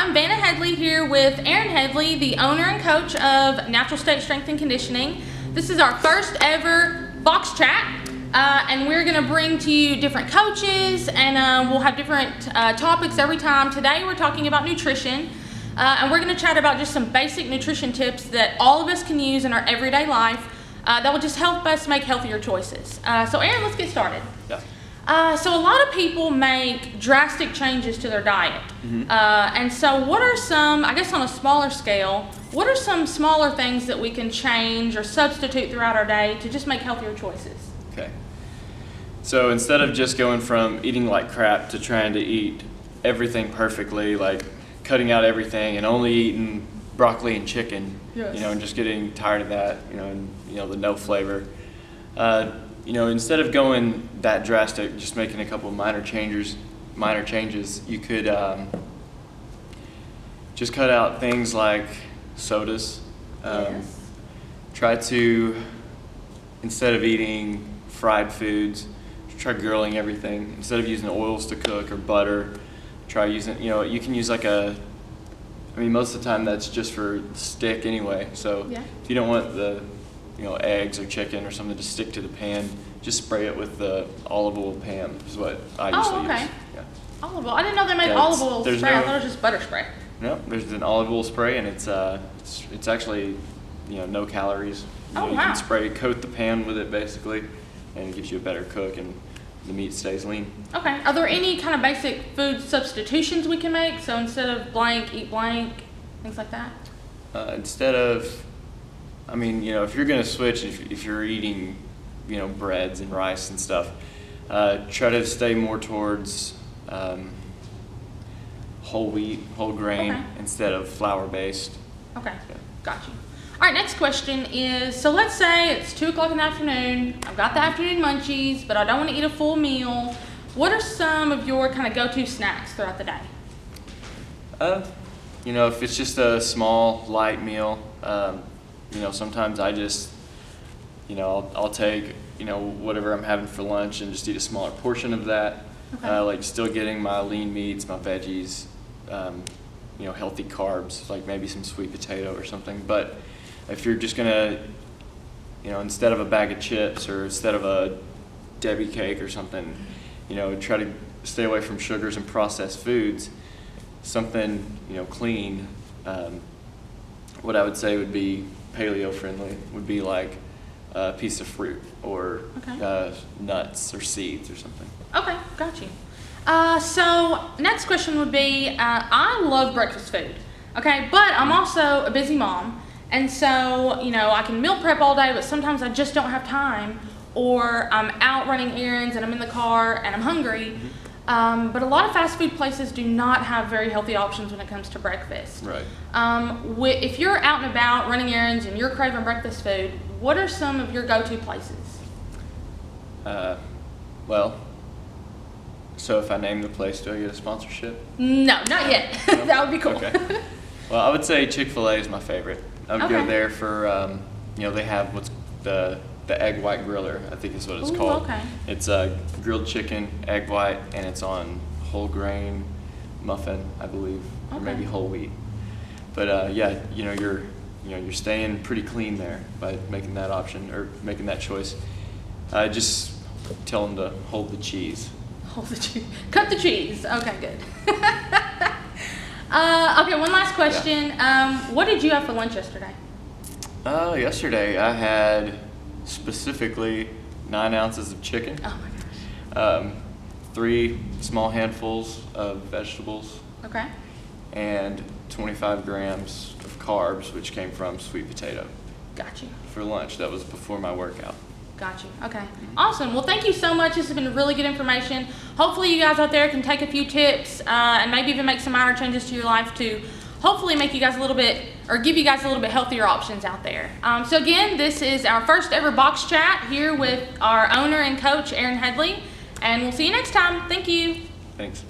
I'm Vanna Headley here with Aaron Headley, the owner and coach of Natural State Strength and Conditioning. This is our first ever box chat, and we're going to bring to you different coaches, and we'll have different topics every time. Today we're talking about nutrition, and we're going to chat about just some basic nutrition tips that all of us can use in our everyday life that will just help us make healthier choices. So Aaron, let's get started. Yeah. So a lot of people make drastic changes to their diet. And so what are some, I guess on a smaller scale, what are some smaller things that we can change or substitute throughout our day to just make healthier choices? Okay. So instead of just going from eating like crap to trying to eat everything perfectly, like cutting out everything and only eating broccoli and chicken, Yes. and just getting tired of that, and the no flavor. Instead of going that drastic, just making a couple of minor changes, you could just cut out things like sodas. Yes. Try to, instead of eating fried foods, try grilling everything. Instead of using oils to cook or butter, try using, you can use most of the time that's just for stick anyway. So Yeah. if you don't want the eggs or chicken or something to stick to the pan, just spray it with the olive oil pan is what I usually okay. use. Yeah. Olive oil. I didn't know they made Yeah, olive oil there's spray. I no- thought it was just butter spray. No, there's an olive oil spray, and it's actually no calories. Oh, You wow. can coat the pan with it basically, and it gives you a better cook, and the meat stays lean. Okay. Are there any kind of basic food substitutions we can make? So instead of blank, eat blank, things like that? Instead of, if you're gonna switch, if you're eating, breads and rice and stuff, try to stay more towards whole wheat, whole grain, Okay. instead of flour-based. Okay. Yeah. Got you. All right, next question is, so let's say it's 2 o'clock in the afternoon. I've got the afternoon munchies, but I don't want to eat a full meal. What are some of your kind of go-to snacks throughout the day? If it's just a small, light meal, sometimes I just, I'll take, whatever I'm having for lunch and just eat a smaller portion of that. Okay. Like still getting my lean meats, my veggies, healthy carbs, like maybe some sweet potato or something. But if you're just gonna, instead of a bag of chips or instead of a Debbie cake or something, try to stay away from sugars and processed foods. Something, clean. What I would say would be paleo friendly would be like a piece of fruit or Okay. Nuts or seeds or something. Okay, got you. So next question would be, I love breakfast food, okay, but I'm also a busy mom, and so, I can meal prep all day, but sometimes I just don't have time, or I'm out running errands and I'm in the car and I'm hungry. But a lot of fast food places do not have very healthy options when it comes to breakfast. Right. If you're out and about running errands and you're craving breakfast food, what are some of your go-to places? So if I name the place, do I get a sponsorship? No, not yet. No? That would be cool. Okay. Well, I would say Chick-fil-A is my favorite. I would go Okay. there for, they have what's the egg white griller, I think is what it's Ooh, called. okay. It's grilled chicken, egg white, and it's on whole grain muffin, I believe, or Okay. maybe whole wheat. But you're staying pretty clean there by making that option or making that choice. Just tell them to hold the cheese. Hold the cheese. Cut the cheese. Okay, good. Okay, one last question. What did you have for lunch yesterday? Yesterday I had specifically 9 ounces of chicken, Oh my gosh. 3 small handfuls of vegetables, Okay. and 25 grams of carbs, which came from sweet potato Got you. for lunch. That was before my workout. Got you. Okay. Awesome. Well, thank you so much. This has been really good information. Hopefully you guys out there can take a few tips and maybe even make some minor changes to your life to hopefully make you guys a little bit, or give you guys a little bit healthier options out there. So again, this is our first ever box chat here with our owner and coach, Aaron Headley, and we'll see you next time. Thank you. Thanks.